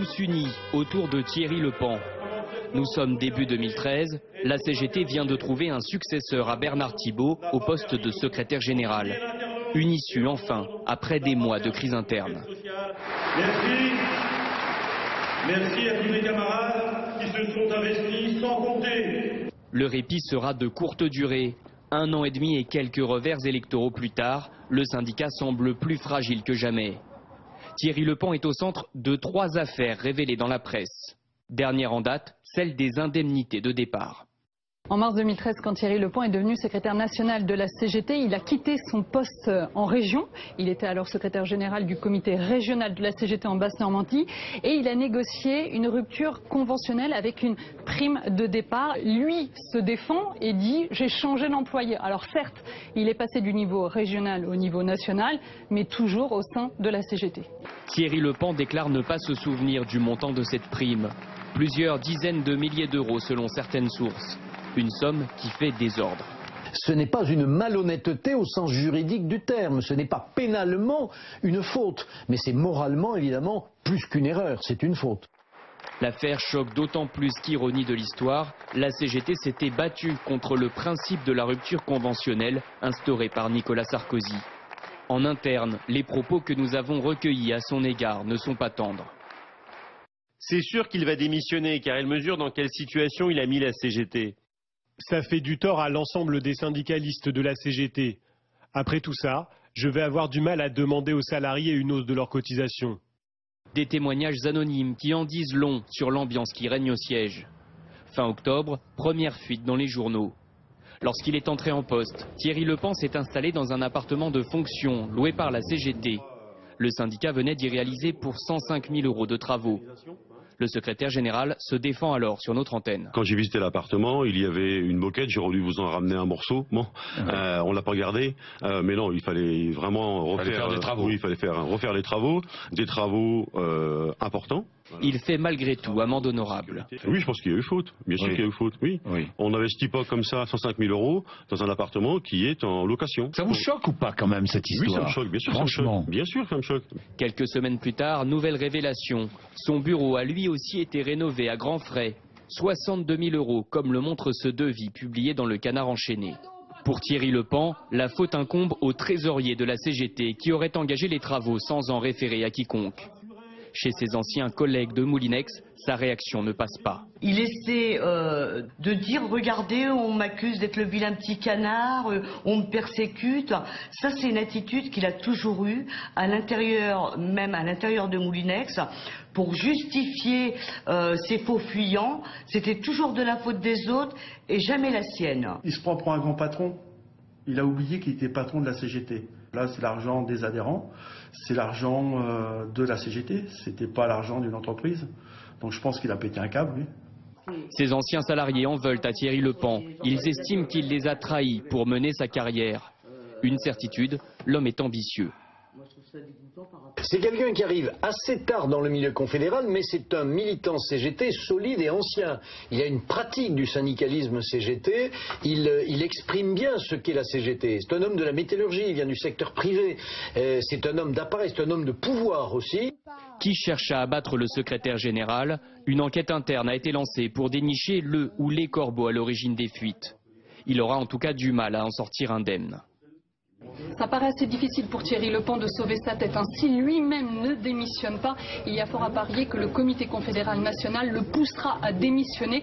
tous unis autour de Thierry Lepan. Nous sommes début 2013, la CGT vient de trouver un successeur à Bernard Thibault au poste de secrétaire général. Une issue enfin, après des mois de crise interne. Merci à tous mes camarades qui se sont investis sans compter. Le répit sera de courte durée. 1 an et demi et quelques revers électoraux plus tard, le syndicat semble plus fragile que jamais. Thierry Lepan est au centre de 3 affaires révélées dans la presse. Dernière en date, celle des indemnités de départ. En mars 2013, quand Thierry Lepan est devenu secrétaire national de la CGT, il a quitté son poste en région. Il était alors secrétaire général du comité régional de la CGT en Basse-Normandie et il a négocié une rupture conventionnelle avec une prime de départ. Lui se défend et dit « j'ai changé d'employeur ». Alors certes, il est passé du niveau régional au niveau national, mais toujours au sein de la CGT. Thierry Lepan déclare ne pas se souvenir du montant de cette prime. Plusieurs dizaines de milliers d'euros selon certaines sources. Une somme qui fait désordre. Ce n'est pas une malhonnêteté au sens juridique du terme, ce n'est pas pénalement une faute, mais c'est moralement évidemment plus qu'une erreur, c'est une faute. L'affaire choque d'autant plus qu'ironie de l'histoire, la CGT s'était battue contre le principe de la rupture conventionnelle instauré par Nicolas Sarkozy. En interne, les propos que nous avons recueillis à son égard ne sont pas tendres. C'est sûr qu'il va démissionner car elle mesure dans quelle situation il a mis la CGT. Ça fait du tort à l'ensemble des syndicalistes de la CGT. Après tout ça, je vais avoir du mal à demander aux salariés une hausse de leur cotisation. Des témoignages anonymes qui en disent long sur l'ambiance qui règne au siège. Fin octobre, première fuite dans les journaux. Lorsqu'il est entré en poste, Thierry Lepan s'est installé dans un appartement de fonction loué par la CGT. Le syndicat venait d'y réaliser pour 105 000 € de travaux. Le secrétaire général se défend alors sur notre antenne. Quand j'ai visité l'appartement, il y avait une moquette, j'aurais dû vous en ramener un morceau. Bon, on l'a pas gardé, mais non, il fallait vraiment refaire des travaux. Oui, il fallait refaire les travaux, des travaux importants. Il fait malgré tout amende honorable. Oui, je pense qu'il y a eu faute. Bien sûr qu'il y a eu faute, oui. On n'investit pas comme ça 105 000 € dans un appartement qui est en location. Ça vous choque ou pas quand même cette histoire? Oui, ça me choque, bien sûr, ça me choque. Bien sûr, ça me choque. Quelques semaines plus tard, nouvelle révélation. Son bureau a lui aussi été rénové à grands frais. 62 000 €, comme le montre ce devis publié dans le Canard enchaîné. Pour Thierry Lepan, la faute incombe au trésorier de la CGT qui aurait engagé les travaux sans en référer à quiconque. Chez ses anciens collègues de Moulinex, sa réaction ne passe pas. Il essaie de dire « Regardez, on m'accuse d'être le vilain petit canard, on me persécute ». Ça, c'est une attitude qu'il a toujours eue, à l'intérieur, même à l'intérieur de Moulinex, pour justifier ses faux fuyants. C'était toujours de la faute des autres et jamais la sienne. Il se prend pour un grand patron. Il a oublié qu'il était patron de la CGT. Là, c'est l'argent des adhérents, c'est l'argent de la CGT, c'était pas l'argent d'une entreprise. Donc je pense qu'il a pété un câble, oui. Ses anciens salariés en veulent à Thierry Lepan. Ils estiment qu'il les a trahis pour mener sa carrière. Une certitude, l'homme est ambitieux. C'est quelqu'un qui arrive assez tard dans le milieu confédéral, mais c'est un militant CGT solide et ancien. Il a une pratique du syndicalisme CGT, il exprime bien ce qu'est la CGT. C'est un homme de la métallurgie, il vient du secteur privé, c'est un homme d'appareil, c'est un homme de pouvoir aussi. Qui cherche à abattre le secrétaire général? Une enquête interne a été lancée pour dénicher le ou les corbeaux à l'origine des fuites. Il aura en tout cas du mal à en sortir indemne. Ça paraît assez difficile pour Thierry Lepan de sauver sa tête. Si lui-même ne démissionne pas, il y a fort à parier que le comité confédéral national le poussera à démissionner,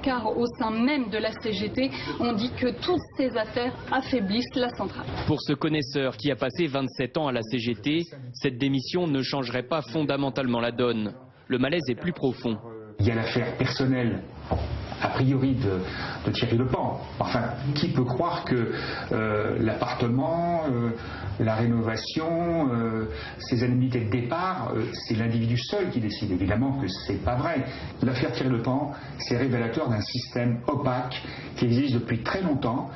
car au sein même de la CGT, on dit que toutes ces affaires affaiblissent la centrale. Pour ce connaisseur qui a passé 27 ans à la CGT, cette démission ne changerait pas fondamentalement la donne. Le malaise est plus profond. Il y a l'affaire personnelle, a priori, de Thierry Lepan. Enfin, qui peut croire que l'appartement, la rénovation, ses indemnités de départ, c'est l'individu seul qui décide? Évidemment que c'est pas vrai. L'affaire Thierry Lepan, c'est révélateur d'un système opaque qui existe depuis très longtemps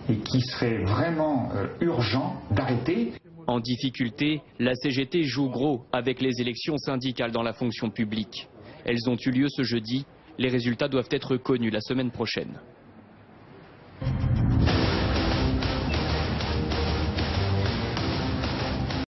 et qui serait vraiment urgent d'arrêter. En difficulté, la CGT joue gros avec les élections syndicales dans la fonction publique. Elles ont eu lieu ce jeudi. Les résultats doivent être connus la semaine prochaine.